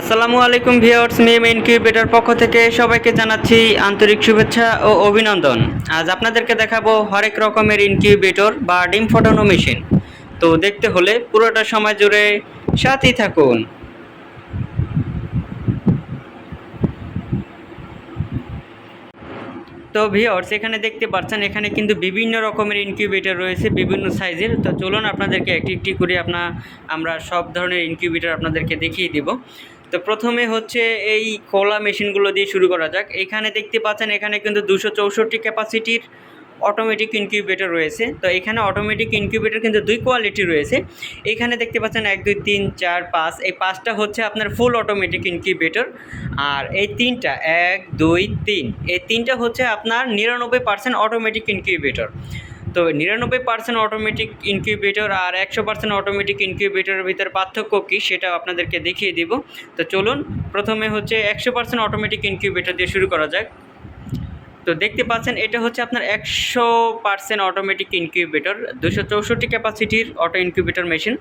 আসসালামু আলাইকুম ভিউয়ার্স, মিম ইনকিউবেটর পক্ষ থেকে সবাইকে জানাচ্ছি আন্তরিক শুভেচ্ছা ও অভিনন্দন। আজ আপনাদেরকে দেখাবো হরেক রকমের ইনকিউবেটর বা ডিম ফোটানো মেশিন। তো দেখতে হলে পুরোটা সময় জুড়ে সাথেই থাকুন। তো ভিউয়ার্স, এখানে দেখতে পাচ্ছেন এখানে কিন্তু বিভিন্ন রকমের ইনকিউবেটর রয়েছে, বিভিন্ন সাইজের। তো চলুন আপনাদেরকে একটি একটি করে আমরা সব ধরনের ইনকিউবেটর আপনাদেরকে দেখিয়ে দিব। তো প্রথমে হচ্ছে এই খোলা মেশিনগুলো দিয়ে শুরু করা যাক। এখানে দেখতে পাচ্ছেন এখানে কিন্তু 264 ক্যাপাসিটির অটোমেটিক ইনকিউবেটর রয়েছে। তো এখানে অটোমেটিক ইনকিউবেটর কিন্তু দুই কোয়ালিটি রয়েছে। এখানে দেখতে পাচ্ছেন 1 2 3 4 5, এই 5টা হচ্ছে আপনার ফুল অটোমেটিক ইনকিউবেটর। আর এই 3টা 1 2 3, এই 3টা হচ্ছে আপনার 99% অটোমেটিক ইনকিউবেটর। তো 99% অটোমেটিক ইনকিউবেটর আর 100% অটোমেটিক ইনকিউবেটরের ভিতরে পার্থক্য কী সেটা আপনাদেরকে দেখিয়ে দিব। তো চলুন প্রথমে হচ্ছে 100% অটোমেটিক ইনকিউবেটর দিয়ে শুরু করা যাক। তো দেখতে পাচ্ছেন এটা হচ্ছে আপনার 100% অটোমেটিক ইনকিউবেটর, 264 ক্যাপাসিটির অটো ইনকিউবেটর মেশিন।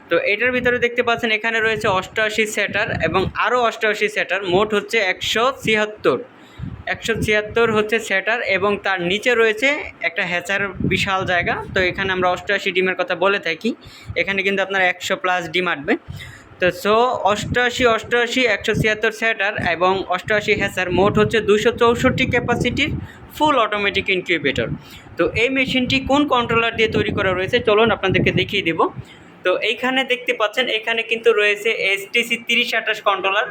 তো এটার ভিতরে দেখতে পাচ্ছেন এখানে রয়েছে 88 সেটার এবং আরও 88 সেটার, মোট হচ্ছে 176 হচ্ছে সেটার, এবং তার নিচে রয়েছে একটা হ্যাচার বিশাল জায়গা। তো এখানে আমরা 88 ডিমের কথা বলে থাকি, এখানে কিন্তু আপনার 100+ ডিম আসবে। তো 88 176 সেটার এবং 88 হ্যাচার, মোট হচ্ছে 264 ক্যাপাসিটির ফুল অটোমেটিক ইনকিউবেটর। তো এই মেশিনটি কোন কন্ট্রোলার দিয়ে তৈরি করা রয়েছে চলুন আপনাদেরকে দেখিয়ে দেব। তো এইখানে দেখতে পাচ্ছেন এখানে কিন্তু রয়েছে HTC 3028 কন্ট্রোলার,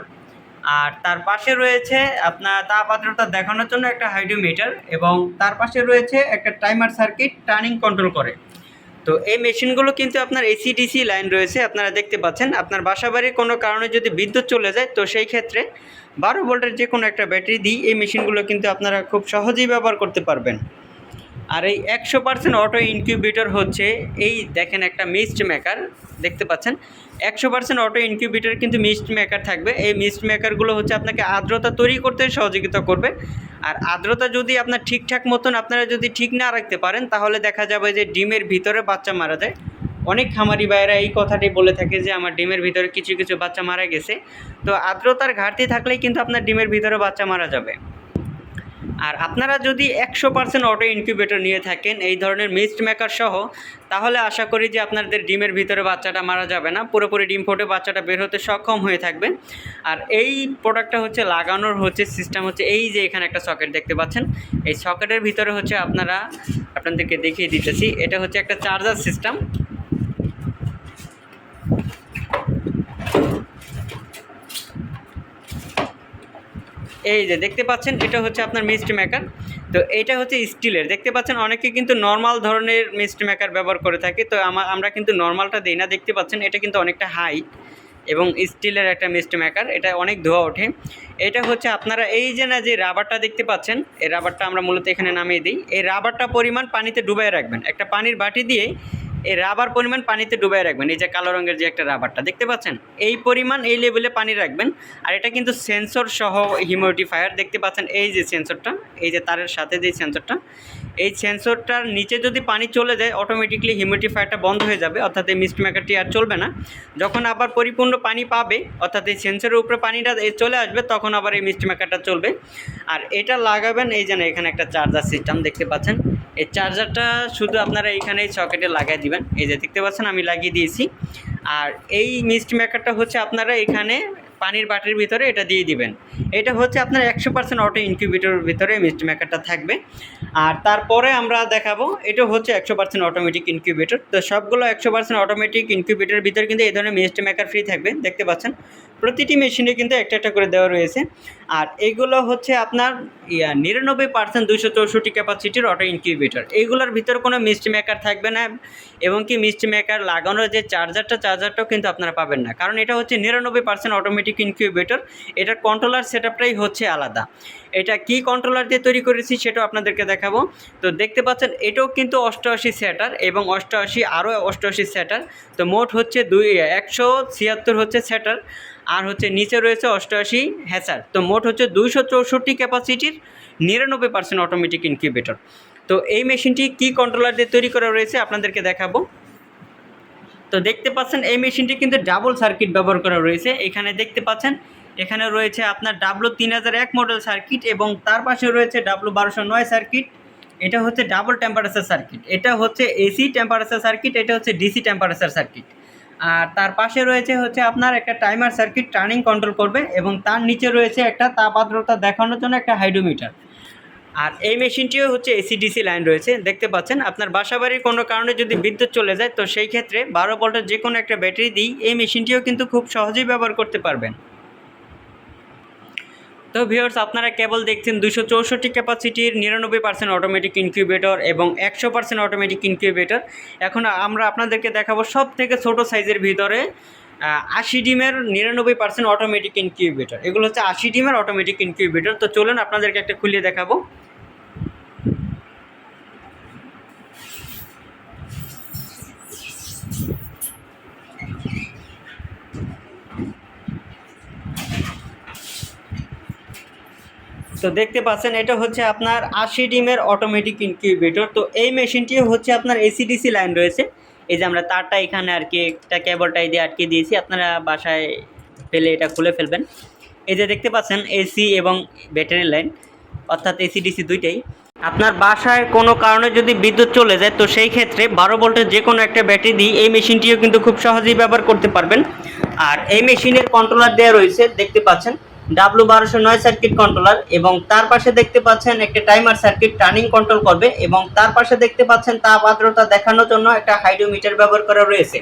আর তার পাশে রয়েছে আপনার তাপ আর্দ্রতা দেখানোর জন্য একটা হাইড্রোমিটার, এবং তার পাশে রয়েছে একটা টাইমার সার্কিট টার্নিং কন্ট্রোল করে। তো এই মেশিনগুলো কিন্তু আপনার AC/DC লাইন রয়েছে, আপনারা দেখতে পাচ্ছেন। আপনার বাসাবাড়ির কোনো কারণে যদি বিদ্যুৎ চলে যায়, তো সেই ক্ষেত্রে 12 ভোল্টের যে কোনো একটা ব্যাটারি দিয়ে এই মেশিনগুলো কিন্তু আপনারা খুব সহজেই ব্যবহার করতে পারবেন। আর এই 100% অটো ইনকিউবেটর হচ্ছে, এই দেখেন একটা মিস্ট মেকার দেখতে পাচ্ছেন। 100% অটো ইনকিউবেটর কিন্তু মিস্ট মেকার থাকবে। এই মিস্ট মেকারগুলো হচ্ছে আপনাকে আর্দ্রতা তৈরি করতে সহযোগিতা করবে। আর আর্দ্রতা যদি আপনার ঠিকঠাক মতন আপনারা যদি ঠিক না রাখতে পারেন, তাহলে দেখা যাবে যে ডিমের ভিতরে বাচ্চা মারা যায়। অনেক খামারি ভাইয়েরা এই কথাটি বলে থাকে যে আমার ডিমের ভিতরে কিছু কিছু বাচ্চা মারা গেছে। তো আর্দ্রতার ঘাটতি থাকলেই কিন্তু আপনার ডিমের ভিতরে বাচ্চা মারা যাবে। আর আপনারা যদি 100% অটো ইনকিউবেটর নিয়ে থাকেন এই ধরনের মিস্ট মেকার সহ, তাহলে আশা করি যে আপনাদের ডিমের ভিতরে বাচ্চাটা মারা যাবে না, পুরোপুরি ডিম ফুটে বাচ্চাটা বের হতে সক্ষম হয়ে থাকবে। আর এই প্রোডাক্টটা হচ্ছে লাগানোর হচ্ছে সিস্টেম হচ্ছে এই যে এখানে একটা সকেট দেখতে পাচ্ছেন, এই সকেটের ভিতরে হচ্ছে আপনাদেরকে দেখিয়ে দিতেছি, এটা হচ্ছে একটা চার্জার সিস্টেম। এই যে দেখতে পাচ্ছেন এটা হচ্ছে আপনার মিস্ট মেকার। তো এটা হচ্ছে স্টিলের, দেখতে পাচ্ছেন অনেকে কিন্তু নর্মাল ধরনের মিস্ট মেকার ব্যবহার করে থাকে। তো আমরা কিন্তু নর্মালটা দিই না, দেখতে পাচ্ছেন এটা কিন্তু অনেকটা হাইট এবং স্টিলের একটা মিস্ট মেকার, এটা অনেক ধোয়া ওঠে। এটা হচ্ছে আপনারা এই যে না যে রাবারটা দেখতে পাচ্ছেন, এই রাবারটা আমরা মূলত এখানে নামিয়ে দিই। এই রাবারটা পরিমাণ পানিতে ডুবাই রাখবেন, একটা পানির বাটি দিয়ে এই রাবার পরিমাণ পানিতে ডুবাই রাখবেন। এই যে কালো রঙের যে একটা রাবারটা দেখতে পাচ্ছেন, এই পরিমাণ এই লেভেলে পানি রাখবেন। আর এটা কিন্তু সেন্সর সহ হিউমিডিফায়ার, দেখতে পাচ্ছেন এই যে সেন্সরটা, এই যে তারের সাথে যে সেন্সরটা, এই সেন্সরটার নিচে যদি পানি চলে যায় অটোমেটিকলি হিউমিডিফায়ারটা বন্ধ হয়ে যাবে, অর্থাৎ এই মিস্ট মেকারটি আর চলবে না। যখন আবার পরিপূর্ণ পানি পাবে, অর্থাৎ এই সেন্সরের উপরে পানিটা চলে আসবে, তখন আবার এই মিস্ট মেকারটা চলবে। আর এটা লাগাবেন এই যে এখানে একটা চার্জার সিস্টেম দেখতে পাচ্ছেন, এই চার্জারটা শুধু আপনারা এইখানে এই সকেটে লাগাই দিবেন, এই যে দেখতে পাচ্ছেন আমি লাগিয়ে দিয়েছি। আর এই মিস্ট মেকারটা হচ্ছে আপনারা এখানে পানির বাটির ভিতরে এটা দিয়ে দিবেন। এটা হচ্ছে আপনার 100% অটো ইনকিউবেটরের ভিতরে মিস্ট মেকারটা থাকবে। আর তারপরে আমরা দেখাবো এটা হচ্ছে 100% অটোমেটিক ইনকিউবেটর। তো সবগুলো 100% অটোমেটিক ইনকিউবেটরের ভিতরে কিন্তু এই ধরনের মিস্ট মেকার ফ্রি থাকবে, দেখতে পাচ্ছেন প্রতিটি মেশিনে কিন্তু একটা একটা করে দেওয়া রয়েছে। আর এগুলো হচ্ছে আপনার 99% 264 ক্যাপাসিটির অটো ইনকিউবেটর। এইগুলোর ভিতরে কোনো মিস্ট মেকার থাকবে না, এবং কি মিস্ট মেকার লাগানোর যে চার্জারটাও কিন্তু আপনারা পাবেন না, কারণ এটা হচ্ছে 99% অটোমেটিক ইনকিউবেটর। এটার কন্ট্রোলার সেটআপটাই হচ্ছে আলাদা। এটা কি কন্ট্রোলার দিয়ে তৈরি করেছি সেটাও আপনাদেরকে দেখাবো। তো দেখতে পাচ্ছেন এটাও কিন্তু 88 সেটার এবং 88 আরও 88 সেটার। তো মোট হচ্ছে 176 হচ্ছে সেটার, আর হচ্ছে নিচে রয়েছে 88 হ্যাচার। তো মোট হচ্ছে 264 ক্যাপাসিটির 99% অটোমেটিক ইনকিউবেটর। তো এই মেশিনটি কি কন্ট্রোলার দিয়ে তৈরি করা রয়েছে আপনাদেরকে দেখাবো। তো দেখতে পাচ্ছেন এই মেশিনটি কিন্তু ডাবল সার্কিট ব্যবহার করা রয়েছে। এখানে দেখতে পাচ্ছেন এখানে রয়েছে আপনার W3001 মডেল সার্কিট এবং তার পাশে রয়েছে W1209 সার্কিট। এটা হচ্ছে ডাবল টেম্পারেচার সার্কিট, এটা হচ্ছে এসি টেম্পারেচার সার্কিট, এটা হচ্ছে ডিসি টেম্পারেচার সার্কিট। আর তার পাশে রয়েছে হচ্ছে আপনার একটা টাইমার সার্কিট, টার্নিং কন্ট্রোল করবে, এবং তার নিচে রয়েছে একটা তাপ আর্দ্রতা দেখানোর জন্য একটা হাইড্রোমিটার। আর এই মেশিনটিও হচ্ছে এসি ডিসি লাইন রয়েছে। দেখতে পাচ্ছেন আপনার বাসাবাড়ির কোনো কারণে যদি বিদ্যুৎ চলে যায় তো সেই ক্ষেত্রে 12 ভোল্টের যে কোনো একটা ব্যাটারি দিই এই মেশিনটিও কিন্তু খুব সহজেই ব্যবহার করতে পারবেন। তো ভিউয়ার্স, আপনারা কেবল দেখছেন 264 ক্যাপাসিটির 99% অটোমেটিক ইনকিউবেটর এবং 100% অটোমেটিক ইনকিউবেটর। এখন আমরা আপনাদেরকে দেখাবো সব থেকে ছোটো সাইজের ভিতরে 80 ডিমের 99% অটোমেটিক ইনকিউবেটর। এগুলো হচ্ছে 80 ডিমের অটোমেটিক ইনকিউবেটর। তো চলুন আপনাদেরকে একটা খুলে দেখাবো। তো দেখতে পাচ্ছেন এটা হচ্ছে আপনার 80 ডিমের অটোমেটিক ইনকিউবেটর। তো এই মেশিনটিও হচ্ছে আপনার এসিডিসি লাইন রয়েছে। এই যে আমরা তারটা এখানে আর কি একটা কেবলটাই দিয়ে আটকে দিয়েছি, আপনারা বাসায় পেলে এটা খুলে ফেলবেন। এই যে দেখতে পাচ্ছেন এসি এবং ব্যাটারি লাইন, অর্থাৎ এসিডিসি দুইটাই। আপনার বাসায় কোনো কারণে যদি বিদ্যুৎ চলে যায় তো সেই ক্ষেত্রে 12 ভোল্টের যে কোনো একটা ব্যাটারি দিয়ে এই মেশিনটিও কিন্তু খুব সহজেই ব্যবহার করতে পারবেন। আর এই মেশিনের কন্ট্রোলার দেওয়া রয়েছে, দেখতে পাচ্ছেন W1209 সার্কিট কন্ট্রোলার, এবং তার পাশে দেখতে পাচ্ছেন একটা টাইমার সার্কিট, টার্নিং কন্ট্রোল করবে, এবং তার পাশে দেখতে পাচ্ছেন তাপ আর্দ্রতা দেখানোর জন্য একটা হাইড্রোমিটার ব্যবহার করা রয়েছে।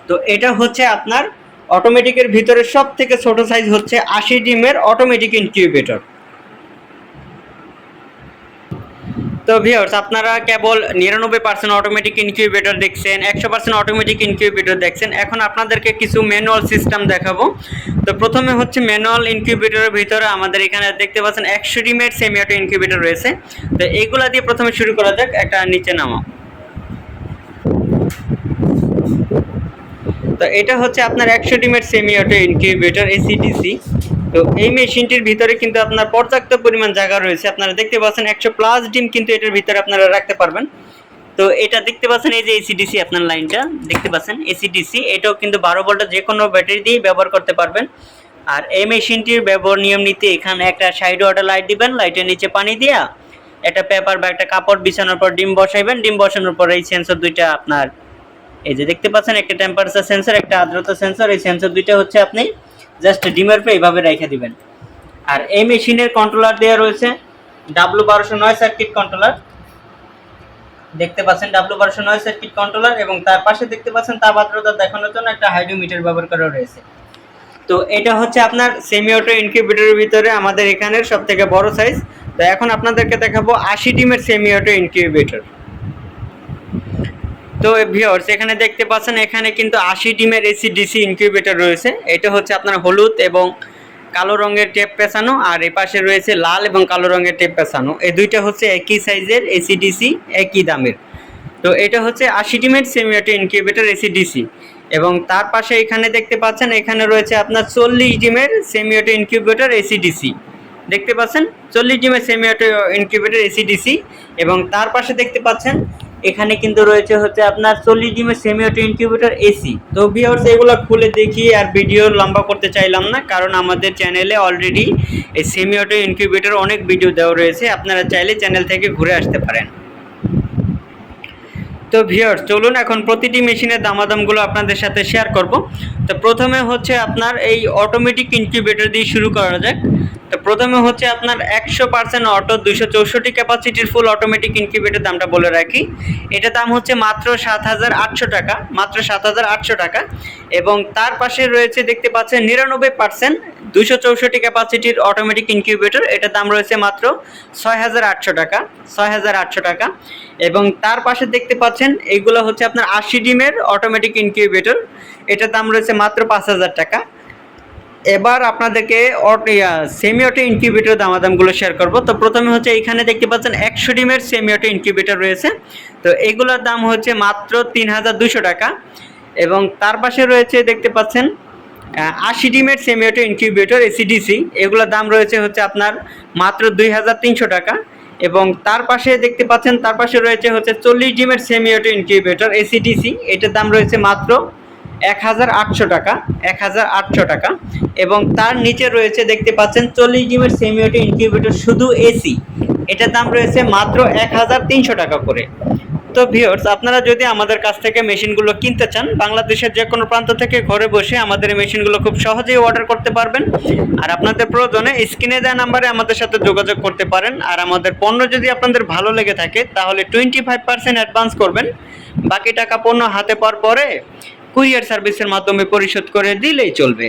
তো এটা হচ্ছে আপনার অটোমেটিকের ভিতরে সব থেকে ছোট সাইজ হচ্ছে 80 ডিমের অটোমেটিক ইনকিউবেটর। তো ভিউয়ার্স, আপনারা কেবল 99% অটোমেটিক ইনকিউবেটর দেখছেন, 100% অটোমেটিক ইনকিউবেটর দেখছেন। এখন আপনাদেরকে কিছু ম্যানুয়াল সিস্টেম দেখাবো। তো প্রথমে হচ্ছে ম্যানুয়াল ইনকিউবেটরের ভিতরে আমাদের এখানে দেখতে পাচ্ছেন 100 ডিমের সেমি অটো ইনকিউবেটর রয়েছে। তো এইগুলা দিয়ে প্রথমে শুরু করা যাক। একটা নিচে নামাও। তো এটা হচ্ছে আপনার 100 ডিমের সেমি অটো ইনকিউবেটর এসিডিসি। তো এই মেশিনটির ভিতরে কিন্তু আপনার পর্যাপ্ত পরিমাণ জায়গা রয়েছে। আপনারা দেখতে পাচ্ছেন 100+ ডিম কিন্তু এটার ভিতরে আপনারা রাখতে পারবেন। তো এটা দেখতে পাচ্ছেন এই যে এসিডিসি আপনার লাইনটা দেখতে পাচ্ছেন এসিডিসি, এটাও কিন্তু 12 ভোল্টের যে কোনো ব্যাটারি দিয়ে ব্যবহার করতে পারবেন। আর এই মেশিনটির ব্যবহার নিয়ম নীতি, এখানে একটা সাইড ওয়াটার লাইট দিবেন, লাইটের নিচে পানি দিয়া একটা পেপার বা একটা কাপড় বিছানোর পর ডিম বসাইবেন। ডিম বসানোর পর এই সেন্সর দুইটা আপনার এই যে দেখতে পাচ্ছেন একটা টেম্পারেচার সেন্সর, একটা আর্দ্রতা সেন্সর, এই সেন্সর দুইটা হচ্ছে আপনি জাস্ট ডিমের পরে এইভাবে রেখে দিবেন। আর এই মেশিনের কন্ট্রোলার দেওয়া রয়েছে W1209 সার্কিট কন্ট্রোলার, দেখতে পাচ্ছেন W1209 সার্কিট কন্ট্রোলার, এবং তার পাশে দেখতে পাচ্ছেন তাপ আর্দ্রতা দেখানোর জন্য একটা হাইড্রোমিটার ব্যবহার করা রয়েছে। তো এটা হচ্ছে আপনার সেমি অটো ইনকিউবেটরের ভিতরে আমাদের এখানের সবথেকে বড় সাইজ। তো এখন আপনাদেরকে দেখাবো 80 ডিমের সেমি অটো ইনকিউবেটর। তো ভিউয়ার্স, এখানে দেখতে পাচ্ছেন এখানে কিন্তু 80 ডিমের এসি ডিসি ইনকিউবেটর রয়েছে। এটা হচ্ছে আপনার হলুদ এবং কালো রঙের টেপ পেছানো, আর এই পাশে রয়েছে লাল এবং কালো রঙের টেপ পেছানো। এই দুইটা হচ্ছে একই সাইজের এসি ডিসি, একই দামের। তো এটা হচ্ছে 80 ডিমের semi auto incubator AC DC, এবং তার পাশে এখানে দেখতে পাচ্ছেন এখানে রয়েছে আপনার 40 ডিমের semi auto incubator AC DC, দেখতে পাচ্ছেন 40 ডিমের semi auto incubator AC DC, এবং তার পাশে দেখতে পাচ্ছেন এখানে কিন্তু রয়েছে হচ্ছে আপনার 40 ডিমের সেমি অটো ইনকিউবেটর এসি। তো ভিউয়ার্স, এগুলো খুলে দেখি আর ভিডিও লম্বা করতে চাইলাম না, কারণ আমাদের চ্যানেলে অলরেডি এই সেমি অটো ইনকিউবেটর অনেক ভিডিও দেওয়া রয়েছে, আপনারা চাইলে চ্যানেল থেকে ঘুরে আসতে পারেন। তো ভিউয়ার্স, চলুন এখন প্রতিটি মেশিনের দামাদামগুলো আপনাদের সাথে শেয়ার করব। তো প্রথমে হচ্ছে আপনার এই অটোমেটিক ইনকিউবেটর দিয়ে শুরু করা যাক। তো প্রথমে হচ্ছে আপনার 100% অটো 264 ক্যাপাসিটির ফুল অটোমেটিক ইনকিউবেটর দামটা বলে রাখি। এটা দাম হচ্ছে মাত্র 7,800 টাকা, মাত্র 7,800 টাকা। এবং তার পাশে রয়েছে দেখতে পাচ্ছেন 99% 264 ক্যাপাসিটির অটোমেটিক ইনকিউবেটর, এটার দাম রয়েছে মাত্র 6,800 টাকা, 6,800 টাকা। এবং তার পাশে দেখতে পাচ্ছেন এইগুলো হচ্ছে আপনার 80 ডিমের অটোমেটিক ইনকিউবেটর, এটার দাম রয়েছে মাত্র 5,000 টাকা। এবার আপনাদেরকে সেমি অটো ইনকিউবেটর দামাদামগুলো শেয়ার করব। তো প্রথমে হচ্ছে এইখানে দেখতে পাচ্ছেন 100 ডিমের সেমি অটো ইনকিউবেটর রয়েছে। তো এগুলোর দাম হচ্ছে মাত্র 3,200 টাকা। এবং তার পাশে রয়েছে দেখতে পাচ্ছেন 80 ডিমের সেমি অটো ইনকিউবেটর এসিডিসি, এগুলোর দাম রয়েছে হচ্ছে আপনার মাত্র 2,300 টাকা। এবং তার পাশে দেখতে পাচ্ছেন তার পাশে রয়েছে হচ্ছে 40 ডিমের সেমি অটো ইনকিউবেটর এসিডিসি, এটার দাম রয়েছে মাত্র 1800 টাকা, 1800 টাকা। এবং তার নিচে রয়েছে দেখতে পাচ্ছেন 40 জিমের সেমি অটো ইনকিউবেটর শুধু এসি, এটার দাম রয়েছে মাত্র 1300 টাকা করে। তো ভিউয়ার্স, আপনারা যদি আমাদের কাছ থেকে মেশিনগুলো কিনতে চান, বাংলাদেশের যে কোনো প্রান্ত থেকে ঘরে বসে আমাদের এই মেশিনগুলো খুব সহজেই অর্ডার করতে পারবেন। আর আপনাদের প্রয়োজনে স্ক্রিনে দেওয়া নাম্বারে আমাদের সাথে যোগাযোগ করতে পারেন। আর আমাদের পণ্য যদি আপনাদের ভালো লেগে থাকে তাহলে 25% অ্যাডভান্স করবেন, বাকি টাকা পণ্য হাতে পাওয়ার পরে কুরিয়ার সার্ভিসের মাধ্যমে পরিশোধ করে দিলেই চলবে।